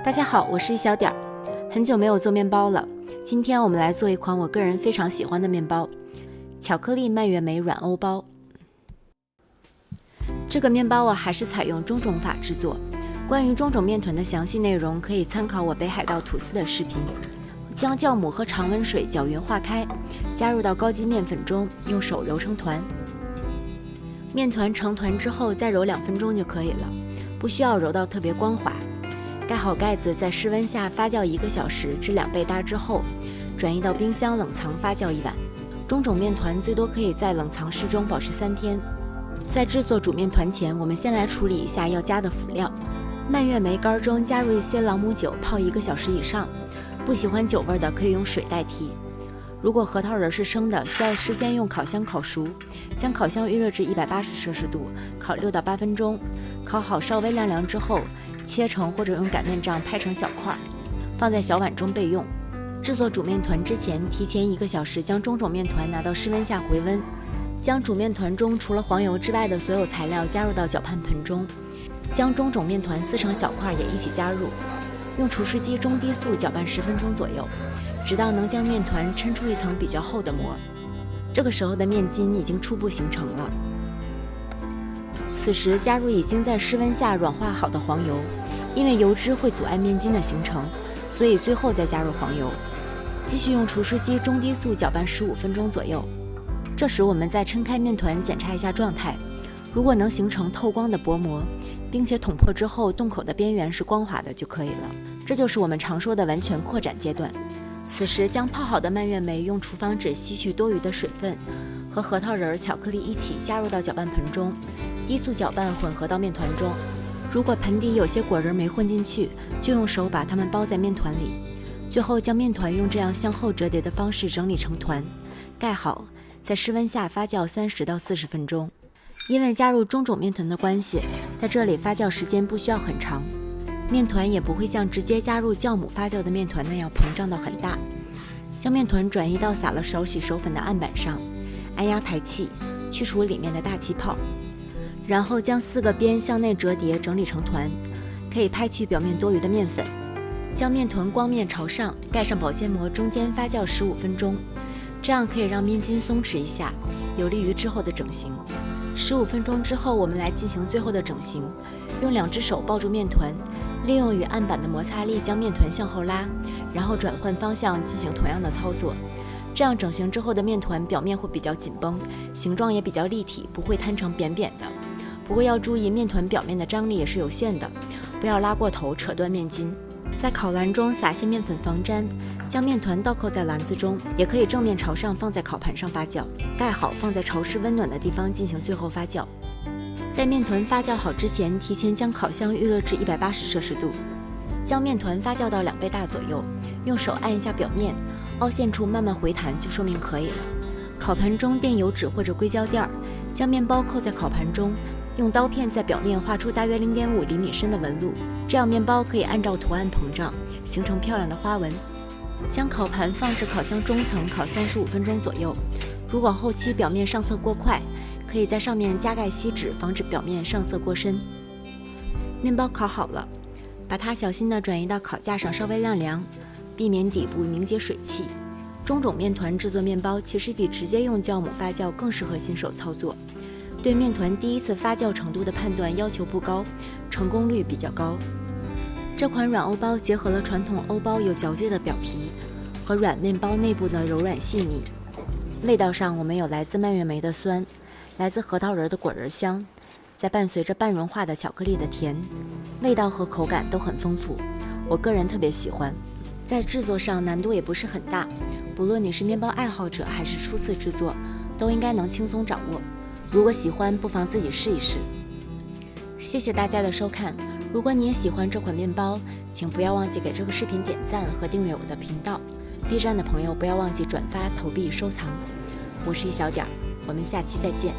大家好，我是一小点儿，很久没有做面包了。今天我们来做一款我个人非常喜欢的面包——巧克力蔓越莓软欧包。这个面包我还是采用中种法制作。关于中种面团的详细内容，可以参考我北海道吐司的视频。将酵母和常温水搅匀化开，加入到高筋面粉中，用手揉成团。面团成团之后，再揉2分钟就可以了，不需要揉到特别光滑。盖好盖子，在室温下发酵1个小时至2倍大之后，转移到冰箱冷藏发酵1晚。中种面团最多可以在冷藏室中保持3天。在制作煮面团前，我们先来处理一下要加的辅料。蔓越莓干中加入一些朗姆酒，泡1个小时以上。不喜欢酒味的可以用水代替。如果核桃仁是生的，需要事先用烤箱烤熟，将烤箱预热至180摄氏度，烤6到8分钟。烤好稍微晾凉之后，切成或者用擀面杖拍成小块，放在小碗中备用。制作煮面团之前，提前1个小时将中种面团拿到室温下回温，将煮面团中除了黄油之外的所有材料加入到搅拌盆中，将中种面团撕成小块也一起加入。用厨师机中低速搅拌10分钟左右，直到能将面团抻出一层比较厚的膜。这个时候的面筋已经初步形成了。此时加入已经在室温下软化好的黄油，因为油脂会阻碍面筋的形成，所以最后再加入黄油。继续用厨师机中低速搅拌15分钟左右。这时我们再抻开面团检查一下状态，如果能形成透光的薄膜，并且捅破之后洞口的边缘是光滑的就可以了。这就是我们常说的完全扩展阶段。此时将泡好的蔓越莓用厨房纸吸去多余的水分，和核桃仁、巧克力一起加入到搅拌盆中，低速搅拌混合到面团中。如果盆底有些果仁没混进去，就用手把它们包在面团里。最后将面团用这样向后折叠的方式整理成团，盖好，在室温下发酵30到40分钟。因为加入中种面团的关系，在这里发酵时间不需要很长，面团也不会像直接加入酵母发酵的面团那样膨胀到很大。将面团转移到撒了少许手粉的案板上，按压排气，去除里面的大气泡，然后将4个边向内折叠整理成团，可以拍去表面多余的面粉。将面团光面朝上，盖上保鲜膜，中间发酵15分钟，这样可以让面筋松弛一下，有利于之后的整形。15分钟之后，我们来进行最后的整形。用2只手抱住面团，利用与案板的摩擦力将面团向后拉，然后转换方向进行同样的操作。这样整形之后的面团表面会比较紧绷，形状也比较立体，不会摊成扁扁的。不过要注意，面团表面的张力也是有限的，不要拉过头扯断面筋。在烤篮中撒些面粉防粘，将面团倒扣在篮子中，也可以正面朝上放在烤盘上发酵，盖好放在潮湿温暖的地方进行最后发酵。在面团发酵好之前，提前将烤箱预热至180摄氏度，将面团发酵到2倍大左右，用手按一下表面，凹陷处慢慢回弹就说明可以了。烤盘中垫油纸或者硅胶垫，将面包扣在烤盘中，用刀片在表面画出大约0.5厘米深的纹路，这样面包可以按照图案膨胀，形成漂亮的花纹。将烤盘放置烤箱中层烤35分钟左右。如果后期表面上色过快，可以在上面加盖锡纸，防止表面上色过深。面包烤好了，把它小心地转移到烤架上稍微晾凉，避免底部凝结水汽。中种面团制作面包其实比直接用酵母发酵更适合新手操作。对面团第一次发酵程度的判断要求不高，成功率比较高。这款软欧包结合了传统欧包有嚼劲的表皮和软面包内部的柔软细腻。味道上，我们有来自蔓越莓的酸，来自核桃仁的果仁香，再伴随着半融化的巧克力的甜，味道和口感都很丰富，我个人特别喜欢。在制作上难度也不是很大，不论你是面包爱好者还是初次制作，都应该能轻松掌握。如果喜欢，不妨自己试一试。谢谢大家的收看，如果你也喜欢这款面包，请不要忘记给这个视频点赞和订阅我的频道。B 站的朋友不要忘记转发、投币、收藏。我是一小点儿，我们下期再见。